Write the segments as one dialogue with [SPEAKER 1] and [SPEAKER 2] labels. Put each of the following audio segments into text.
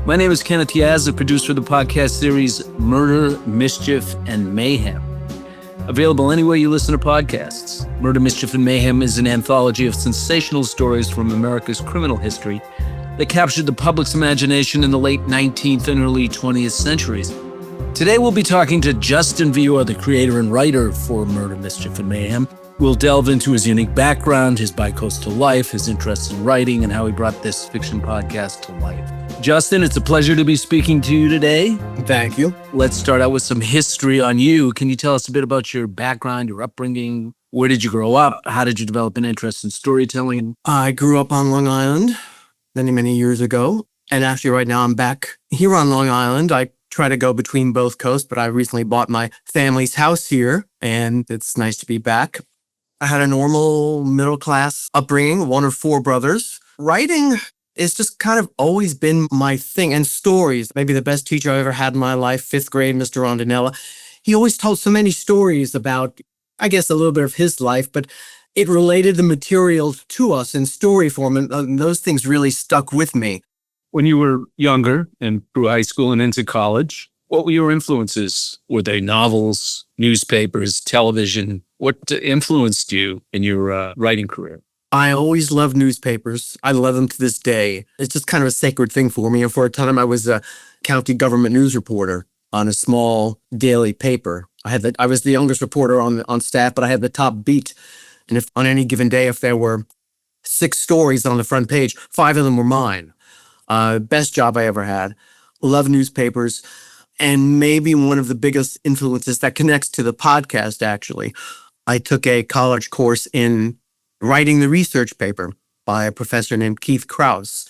[SPEAKER 1] My name is Kenneth Yaz, the producer of the podcast series Murder, Mischief, and Mayhem. Available anywhere you listen to podcasts. Murder, Mischief, and Mayhem is an anthology of sensational stories from America's criminal history that captured the public's imagination in the late 19th and early 20th centuries. Today we'll be talking to Justin Vyor, the creator and writer for Murder, Mischief, and Mayhem. We'll delve into his unique background, his bicoastal life, his interest in writing, and how he brought this fiction podcast to life. Justin, it's a pleasure to be speaking to you today.
[SPEAKER 2] Thank you.
[SPEAKER 1] Let's start out with some history on you. Can you tell us a bit about your background, your upbringing? Where did you grow up? How did you develop an interest in storytelling?
[SPEAKER 2] I grew up on Long Island many years ago. And actually right now I'm back here on Long Island. I try to go between both coasts, but I recently bought my family's house here and it's nice to be back. I had a normal middle-class upbringing, one of four brothers. Writing it's just kind of always been my thing. And stories, maybe the best teacher I ever had in my life, fifth grade, Mr. Rondinella. He always told so many stories about, I guess, a little bit of his life, but it related the material to us in story form. And those things really stuck with me.
[SPEAKER 1] When you were younger and through high school and into college, what were your influences? Were they novels, newspapers, television? What influenced you in your writing career?
[SPEAKER 2] I always loved newspapers. I love them to this day. It's just kind of a sacred thing for me. And for a time, I was a county government news reporter on a small daily paper. I was the youngest reporter on staff, but I had the top beat. And if on any given day, if there were 6 stories on the front page, 5 of them were mine. Best job I ever had. Love newspapers. And maybe one of the biggest influences that connects to the podcast, actually. I took a college course in writing the research paper by a professor named Keith Krause.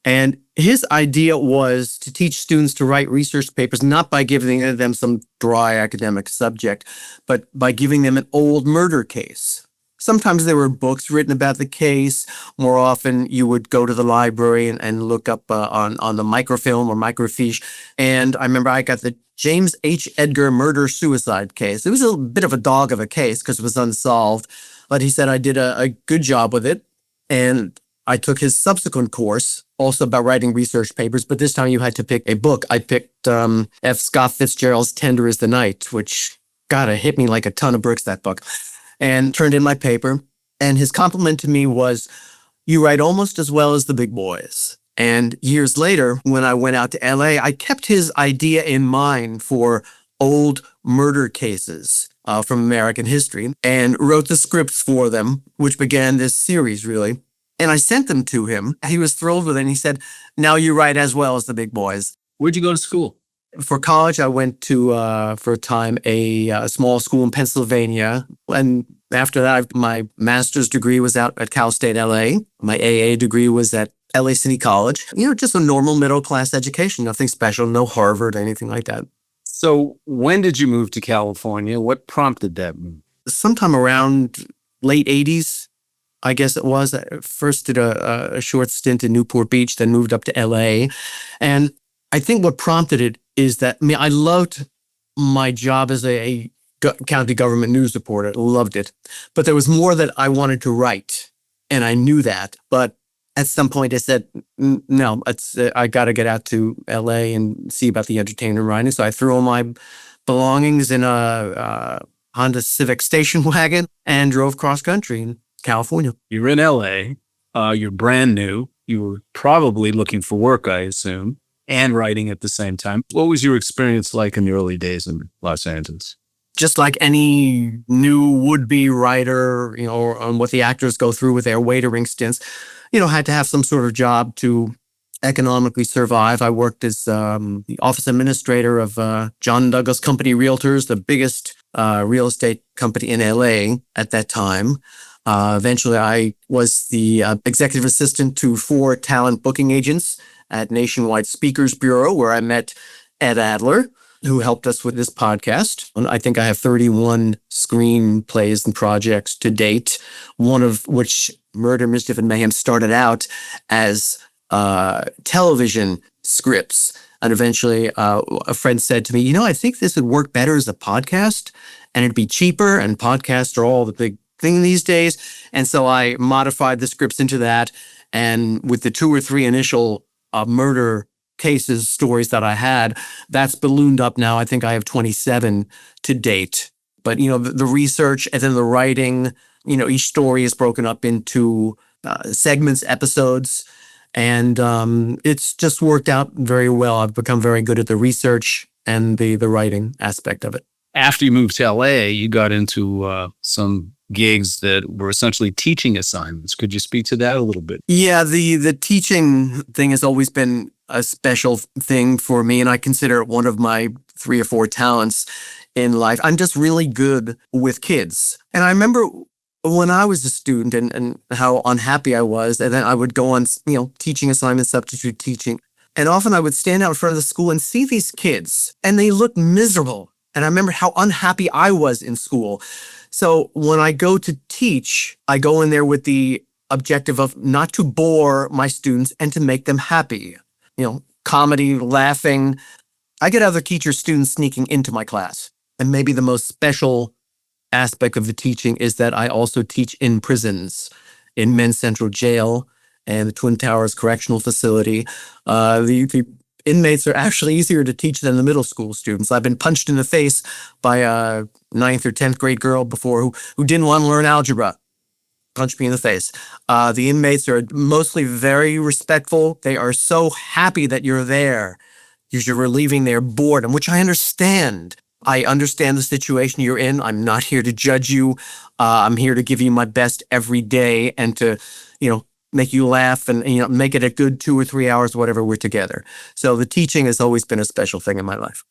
[SPEAKER 2] And his idea was to teach students to write research papers, not by giving them some dry academic subject, but by giving them an old murder case. Sometimes there were books written about the case. More often, you would go to the library and look up on the microfilm or microfiche. And I remember I got the James H. Edgar murder-suicide case. It was a bit of a dog of a case because it was unsolved. But he said I did a good job with it. And I took his subsequent course, also about writing research papers, but this time you had to pick a book. I picked F. Scott Fitzgerald's Tender is the Night, which, God, it hit me like a ton of bricks, that book, and turned in my paper. And his compliment to me was, you write almost as well as the big boys. And years later, when I went out to LA, I kept his idea in mind for old murder cases from American history and wrote the scripts for them, which began this series, really. And I sent them to him. He was thrilled with it. And he said, now you write as well as the big boys.
[SPEAKER 1] Where'd you go to school?
[SPEAKER 2] For college, I went to, for a time, a small school in Pennsylvania. And after that, my master's degree was out at Cal State LA. My AA degree was at LA City College. Just a normal middle-class education, nothing special, no Harvard, anything like that.
[SPEAKER 1] So when did you move to California? What prompted that move?
[SPEAKER 2] Sometime around late 80s, I guess it was. I first did a short stint in Newport Beach, then moved up to LA. And I think what prompted it is that I loved my job as a county government news reporter. Loved it. But there was more that I wanted to write. And I knew that. But at some point I said, no, I got to get out to LA and see about the entertainment writing. So I threw all my belongings in a Honda Civic station wagon and drove cross country in California.
[SPEAKER 1] You're in LA. You're brand new. You were probably looking for work, I assume, and writing at the same time. What was your experience like in the early days in Los Angeles?
[SPEAKER 2] Just like any new would-be writer, or on what the actors go through with their waitering stints, had to have some sort of job to economically survive. I worked as the office administrator of John Douglas Company Realtors, the biggest real estate company in LA at that time. Eventually, I was the executive assistant to 4 talent booking agents at Nationwide Speakers Bureau, where I met Ed Adler, who helped us with this podcast. I think I have 31 screenplays and projects to date, one of which, Murder, Mischief, and Mayhem, started out as television scripts. And eventually a friend said to me, I think this would work better as a podcast and it'd be cheaper, and podcasts are all the big thing these days. And so I modified the scripts into that. And with the 2 or 3 initial murder cases, stories that I had. That's ballooned up now. I think I have 27 to date. But, the research and then the writing, each story is broken up into segments, episodes. And it's just worked out very well. I've become very good at the research and the writing aspect of it.
[SPEAKER 1] After you moved to LA, you got into some gigs that were essentially teaching assignments. Could you speak to that a little bit?
[SPEAKER 2] Yeah, the teaching thing has always been a special thing for me, and I consider it one of my 3 or 4 talents in life. I'm just really good with kids. And I remember when I was a student and how unhappy I was, and then I would go on, teaching assignments, substitute teaching. And often I would stand out in front of the school and see these kids, and they looked miserable. And I remember how unhappy I was in school. So when I go to teach, I go in there with the objective of not to bore my students and to make them happy. Comedy, laughing. I get other teachers, students sneaking into my class. And maybe the most special aspect of the teaching is that I also teach in prisons, in Men's Central Jail and the Twin Towers Correctional Facility. The inmates are actually easier to teach than the middle school students. I've been punched in the face by a 9th or 10th grade girl before who didn't want to learn algebra. Punched me in the face. The inmates are mostly very respectful. They are so happy that you're there because you're relieving their boredom, which I understand. I understand the situation you're in. I'm not here to judge you. I'm here to give you my best every day and to, make you laugh and, make it a good 2 or 3 hours, whatever we're together. So the teaching has always been a special thing in my life.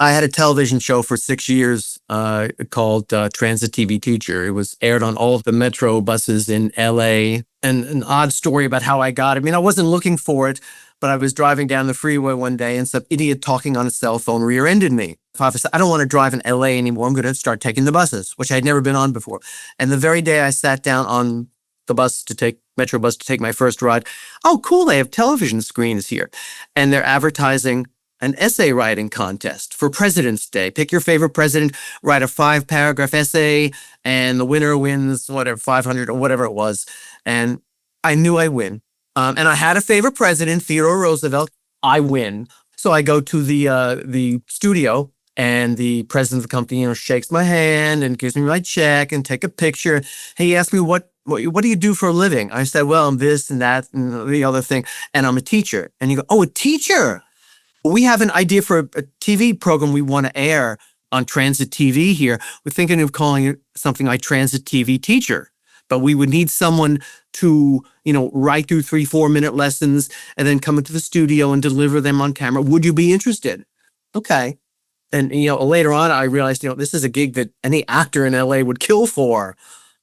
[SPEAKER 2] I had a television show for 6 years called Transit TV Teacher. It was aired on all of the metro buses in LA. And an odd story about how I got it. I wasn't looking for it, but I was driving down the freeway one day and some idiot talking on a cell phone rear-ended me. I said, I don't want to drive in LA anymore. I'm going to start taking the buses, which I had never been on before. And the very day I sat down on the metro bus to take my first ride, oh, cool, they have television screens here. And they're advertising an essay writing contest for President's Day. Pick your favorite president, write a 5-paragraph essay, and the winner wins whatever, 500 or whatever it was. And I knew I'd win. And I had a favorite president, Theodore Roosevelt. I win. So I go to the studio, and the president of the company, shakes my hand and gives me my check and take a picture. He asked me, what do you do for a living? I said, well, I'm this and that and the other thing, and I'm a teacher. And you go, oh, a teacher? We have an idea for a TV program we want to air on Transit TV here. We're thinking of calling it something like Transit TV Teacher. But we would need someone to, write through 3-4 minute lessons and then come into the studio and deliver them on camera. Would you be interested? Okay. And, later on, I realized, this is a gig that any actor in LA would kill for.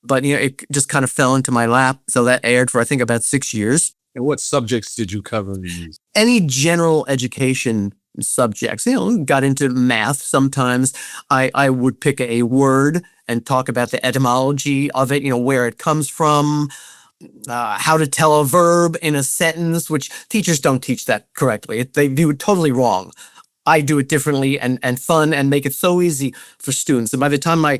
[SPEAKER 2] But, it just kind of fell into my lap. So that aired for, I think, about 6 years.
[SPEAKER 1] And what subjects did you cover in these?
[SPEAKER 2] Any general education subjects, got into math sometimes. I would pick a word and talk about the etymology of it, where it comes from, how to tell a verb in a sentence, which teachers don't teach that correctly. They do it totally wrong. I do it differently and fun and make it so easy for students. And by the time my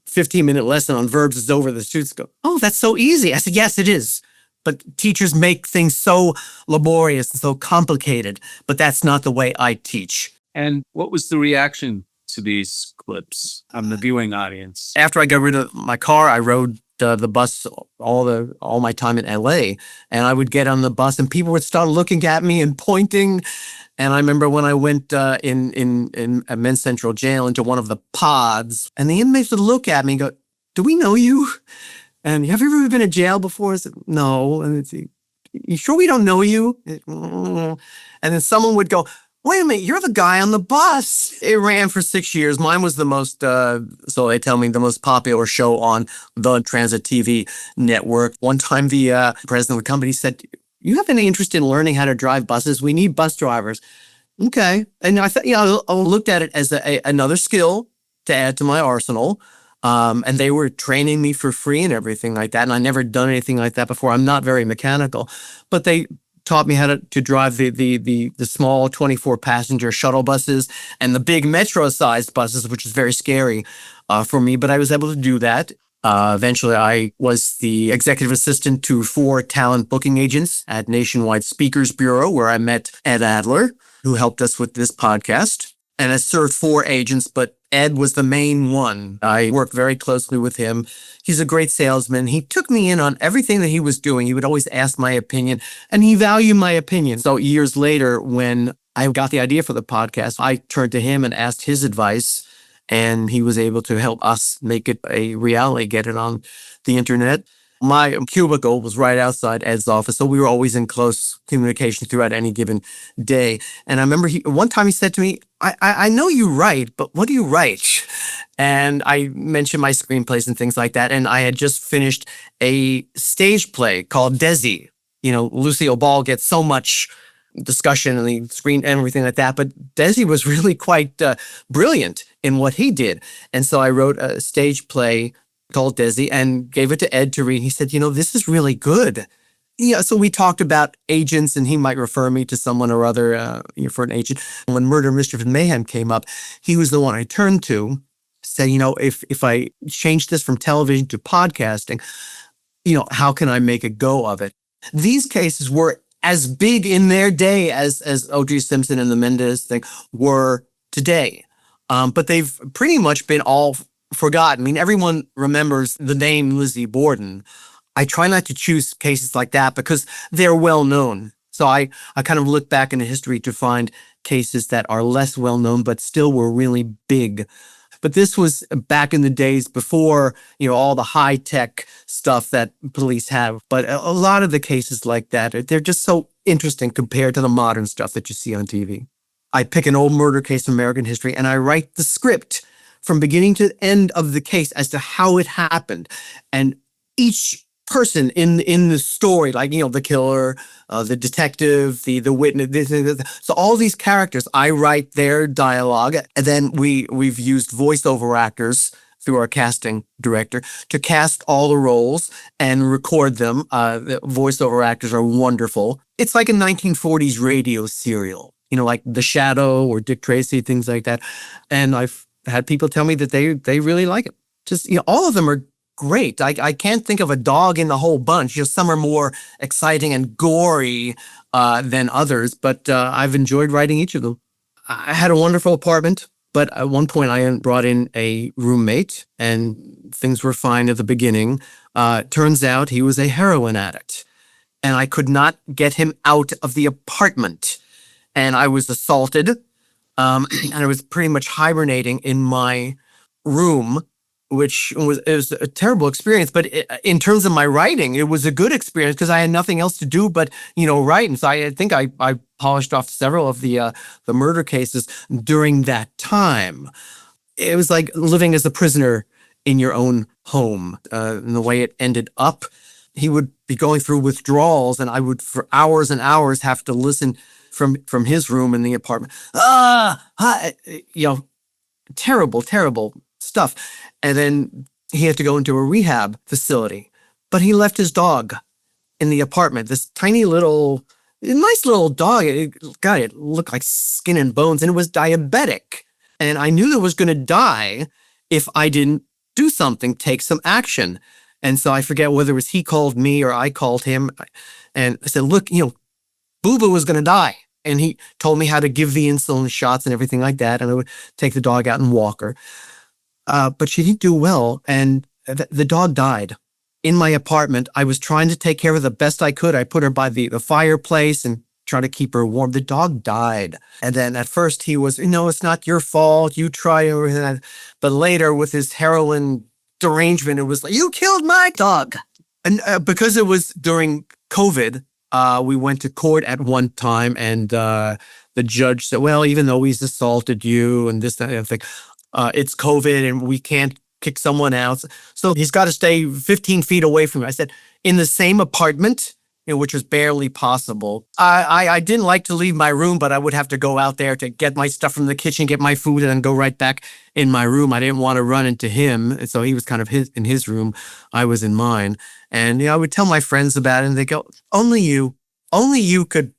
[SPEAKER 2] 15-minute lesson on verbs is over, the students go, oh, that's so easy. I said, yes, it is. But teachers make things so laborious and so complicated, but that's not the way I teach.
[SPEAKER 1] And what was the reaction to these clips from the viewing audience?
[SPEAKER 2] After I got rid of my car, I rode the bus all my time in LA, and I would get on the bus and people would start looking at me and pointing. And I remember when I went in Men's Central Jail into one of the pods, and the inmates would look at me and go, do we know you? And have you ever been in jail before? I said, no. And you sure we don't know you? And then someone would go, wait a minute, you're the guy on the bus. It ran for 6 years. Mine was the most, so they tell me, the most popular show on the Transit TV network. One time the president of the company said, you have any interest in learning how to drive buses? We need bus drivers. Okay. And I thought, I looked at it as another skill to add to my arsenal. And they were training me for free and everything like that. And I never done anything like that before. I'm not very mechanical, but they taught me how to drive the small 24-passenger shuttle buses and the big metro-sized buses, which is very scary for me. But I was able to do that. Eventually, I was the executive assistant to 4 talent booking agents at Nationwide Speakers Bureau, where I met Ed Adler, who helped us with this podcast. And I served 4 agents, but Ed was the main one. I worked very closely with him. He's a great salesman. He took me in on everything that he was doing. He would always ask my opinion, and he valued my opinion. So years later, when I got the idea for the podcast, I turned to him and asked his advice, and he was able to help us make it a reality, get it on the internet. My cubicle was right outside Ed's office, so we were always in close communication throughout any given day. And I remember one time he said to me, I know you write, but what do you write? And I mentioned my screenplays and things like that. And I had just finished a stage play called Desi. Lucille Ball gets so much discussion and the screen and everything like that, but Desi was really quite brilliant in what he did. And so I wrote a stage play called Desi and gave it to Ed to read. He said, this is really good. So we talked about agents, and he might refer me to someone or other for an agent. When Murder, Mischief, and Mayhem came up, he was the one I turned to, said, if I change this from television to podcasting, how can I make a go of it? These cases were as big in their day as O.J. Simpson and the Mendez thing were today. But they've pretty much been all forgotten. I mean, everyone remembers the name Lizzie Borden. I try not to choose cases like that because they're well known. So I kind of look back into history to find cases that are less well known but still were really big. But this was back in the days before, all the high tech stuff that police have. But a lot of the cases like that, they're just so interesting compared to the modern stuff that you see on TV. I pick an old murder case from American history and I write the script from beginning to end of the case as to how it happened. And each person in the story, like, the killer, the detective, the witness, this. So all these characters, I write their dialogue, and then we've used voiceover actors through our casting director to cast all the roles and record them. The voiceover actors are wonderful. It's like a 1940s radio serial, like The Shadow or Dick Tracy, things like that. And I've had people tell me that they really like it. Just, all of them are great. I can't think of a dog in the whole bunch. Some are more exciting and gory than others, but I've enjoyed writing each of them. I had a wonderful apartment, but at one point I brought in a roommate and things were fine at the beginning. Turns out he was a heroin addict and I could not get him out of the apartment. And I was assaulted and I was pretty much hibernating in my room, which it was a terrible experience. But in terms of my writing, it was a good experience because I had nothing else to do but, write. And so I think I polished off several of the murder cases during that time. It was like living as a prisoner in your own home. And the way it ended up, he would be going through withdrawals and I would, for hours and hours, have to listen from his room in the apartment. Terrible, terrible stuff. And then he had to go into a rehab facility, but he left his dog in the apartment. This tiny little, nice little dog. It looked like skin and bones, and it was diabetic. And I knew it was going to die if I didn't do something, take some action. And so I forget whether it was he called me or I called him. And I said, look, Boo-Boo was going to die. And he told me how to give the insulin shots and everything like that. And I would take the dog out and walk her. But she didn't do well, and the dog died in my apartment. I was trying to take care of her the best I could. I put her by the fireplace and try to keep her warm. The dog died. And then at first he was, it's not your fault. You try everything. But later with his heroin derangement, it was like, you killed my dog. And because it was during COVID, we went to court at one time, and the judge said, well, even though he's assaulted you and this, that, and everything, it's COVID and we can't kick someone out. So he's got to stay 15 feet away from me. I said, in the same apartment, which was barely possible. I didn't like to leave my room, but I would have to go out there to get my stuff from the kitchen, get my food, and then go right back in my room. I didn't want to run into him. And so he was kind of in his room. I was in mine. And I would tell my friends about it, and they go, only you could.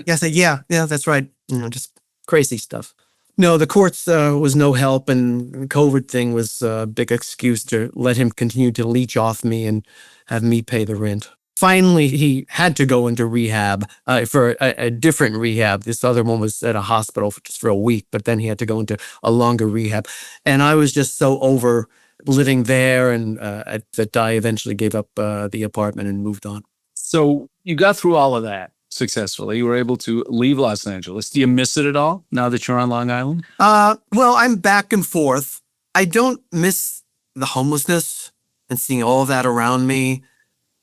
[SPEAKER 2] Yeah, I said, yeah, that's right. Just crazy stuff. No, the courts was no help, and the COVID thing was a big excuse to let him continue to leech off me and have me pay the rent. Finally, he had to go into rehab for a different rehab. This other one was at a hospital just for a week, but then he had to go into a longer rehab. And I was just so over living there, and that I eventually gave up the apartment and moved on.
[SPEAKER 1] So you got through all of that successfully. You were able to leave Los Angeles. Do you miss it at all now that you're on Long Island?
[SPEAKER 2] Well, I'm back and forth. I don't miss the homelessness and seeing all of that around me.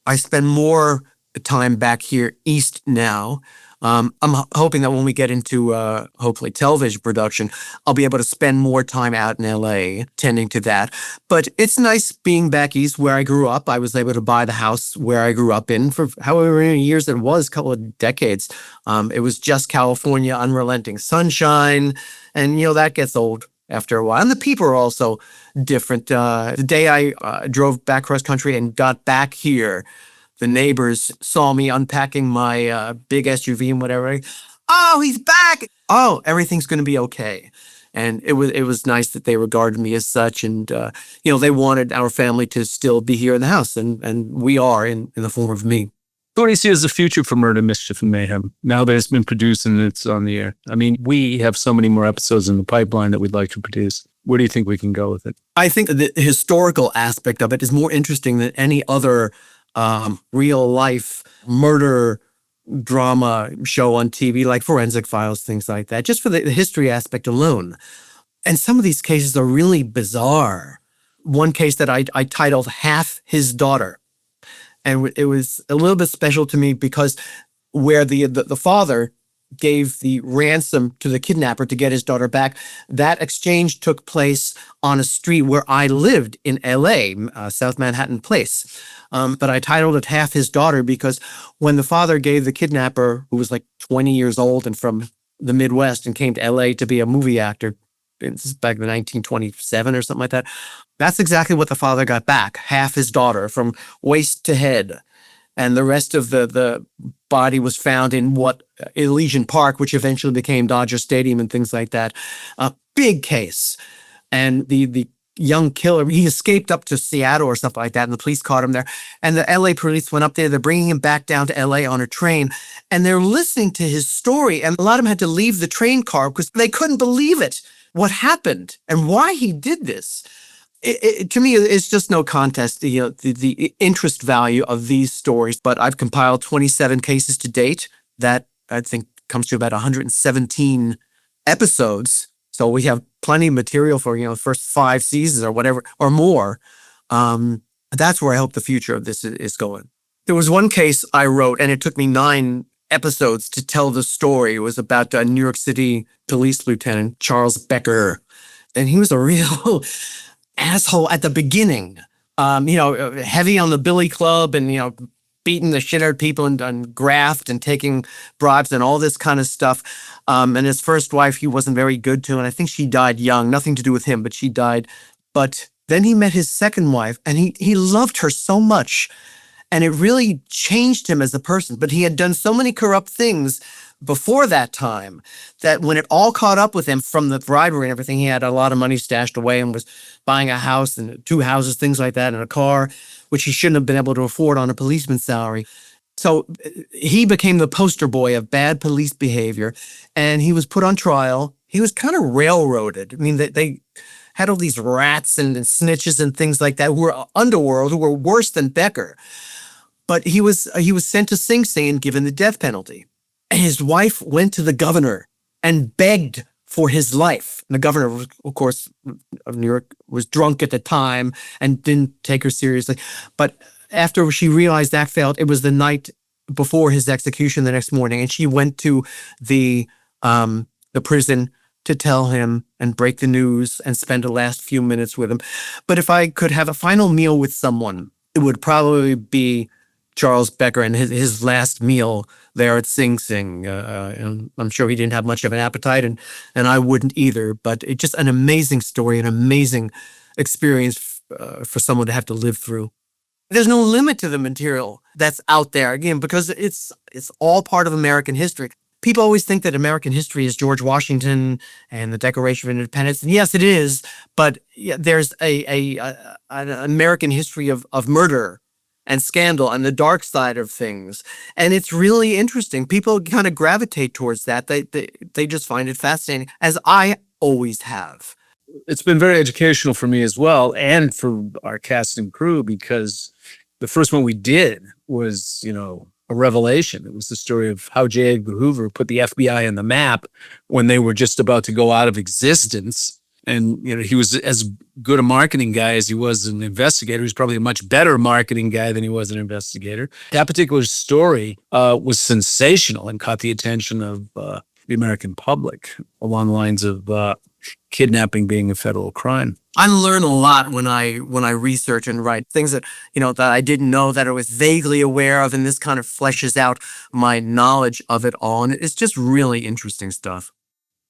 [SPEAKER 2] I spend more time back here east now. I'm hoping that when we get into hopefully television production, I'll be able to spend more time out in LA tending to that. But it's nice being back east where I grew up. I was able to buy the house where I grew up in for however many years it was, a couple of decades. It was just California, unrelenting sunshine. And, that gets old after a while. And the people are also different. The day I drove back cross country and got back here, the neighbors saw me unpacking my big SUV and whatever. Oh, he's back. Oh, everything's going to be okay. And it was nice that they regarded me as such. And, they wanted our family to still be here in the house. And we are in the form of me.
[SPEAKER 1] What do you see as the future for Murder, Mischief, and Mayhem now that it's been produced and it's on the air? I mean, we have so many more episodes in the pipeline that we'd like to produce. Where do you think we can go with it?
[SPEAKER 2] I think the historical aspect of it is more interesting than any other real life murder drama show on TV, like Forensic Files, things like that, just for the history aspect alone. And some of these cases are really bizarre. One case that I titled Half His Daughter. And it was a little bit special to me because where the father gave the ransom to the kidnapper to get his daughter back, that exchange took place on a street where I lived in LA, South Manhattan Place. But I titled it Half His Daughter because when the father gave the kidnapper, who was like 20 years old and from the Midwest and came to LA to be a movie actor, this is back in 1927 or something like that, that's exactly what the father got back, half his daughter from waist to head. And the rest of the body was found in Elysian Park, which eventually became Dodger Stadium and things like that. A big case. And the young killer, he escaped up to Seattle or something like that, and the police caught him there. And the LA police went up there. They're bringing him back down to LA on a train, and they're listening to his story. And a lot of them had to leave the train car because they couldn't believe it, what happened and why he did this. To me, it's just no contest, the interest value of these stories. But I've compiled 27 cases to date. That, I think, comes to about 117 episodes. So we have plenty of material for, the first 5 seasons or whatever, or more. That's where I hope the future of this is going. There was one case I wrote, and it took me 9 episodes to tell the story. It was about New York City Police Lieutenant Charles Becker. And he was a real asshole at the beginning, heavy on the billy club and, beating the shit out of people and graft and taking bribes and all this kind of stuff. And his first wife, he wasn't very good to, and I think she died young, nothing to do with him, but she died. But then he met his second wife, and he loved her so much, and it really changed him as a person. But he had done so many corrupt things before that time that when it all caught up with him from the bribery and everything, he had a lot of money stashed away and was buying a house and 2 houses, things like that, and a car, which he shouldn't have been able to afford on a policeman's salary. So he became the poster boy of bad police behavior, and he was put on trial. He was kind of railroaded. I mean, they had all these rats and snitches and things like that who were underworld, who were worse than Becker. But he was sent to Sing Sing and given the death penalty. His wife went to the governor and begged for his life. And the governor, of course, of New York, was drunk at the time and didn't take her seriously. But after she realized that failed, it was the night before his execution the next morning, and she went to the prison to tell him and break the news and spend the last few minutes with him. But if I could have a final meal with someone, it would probably be Charles Becker and his last meal there at Sing Sing. And I'm sure he didn't have much of an appetite, and I wouldn't either. But it's just an amazing story, an amazing experience for someone to have to live through. There's no limit to the material that's out there, again, because it's all part of American history. People always think that American history is George Washington and the Declaration of Independence. And yes, it is. But there's an American history of murder and scandal and the dark side of things. And it's really interesting. People kind of gravitate towards that. They just find it fascinating, as I always have.
[SPEAKER 1] It's been very educational for me as well, and for our cast and crew, because the first one we did was, a revelation. It was the story of how J. Edgar Hoover put the FBI on the map when they were just about to go out of existence. And, he was as good a marketing guy as he was an investigator. He was probably a much better marketing guy than he was an investigator. That particular story was sensational and caught the attention of the American public along the lines of kidnapping being a federal crime.
[SPEAKER 2] I learn a lot when I research and write things that, that I didn't know, that I was vaguely aware of, and this kind of fleshes out my knowledge of it all. And it's just really interesting stuff.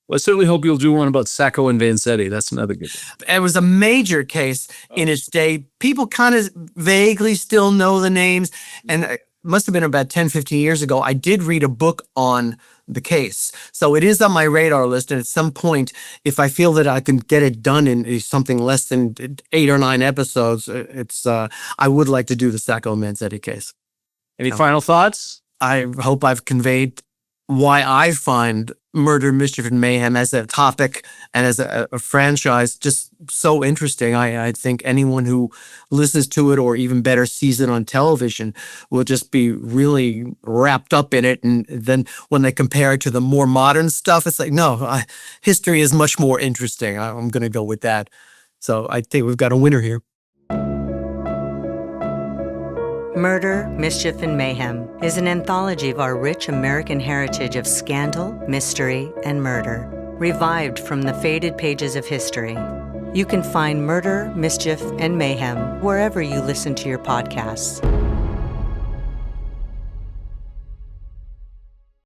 [SPEAKER 1] Well, I certainly hope you'll do one about Sacco and Vanzetti. That's another good one.
[SPEAKER 2] It was a major case in its day. People kind of vaguely still know the names. And it must have been about 10, 15 years ago, I did read a book on the case. So it is on my radar list. And at some point, if I feel that I can get it done in something less than 8 or 9 episodes, I would like to do the Sacco and Vanzetti case.
[SPEAKER 1] Any final thoughts?
[SPEAKER 2] I hope I've conveyed why I find Murder, Mischief, and Mayhem as a topic and as a franchise just so interesting. I think anyone who listens to it, or even better, sees it on television, will just be really wrapped up in it. And then when they compare it to the more modern stuff, it's like, no, history is much more interesting. I'm going to go with that. So I think we've got a winner here.
[SPEAKER 3] Murder, Mischief, and Mayhem is an anthology of our rich American heritage of scandal, mystery, and murder, revived from the faded pages of history. You can find Murder, Mischief, and Mayhem wherever you listen to your podcasts.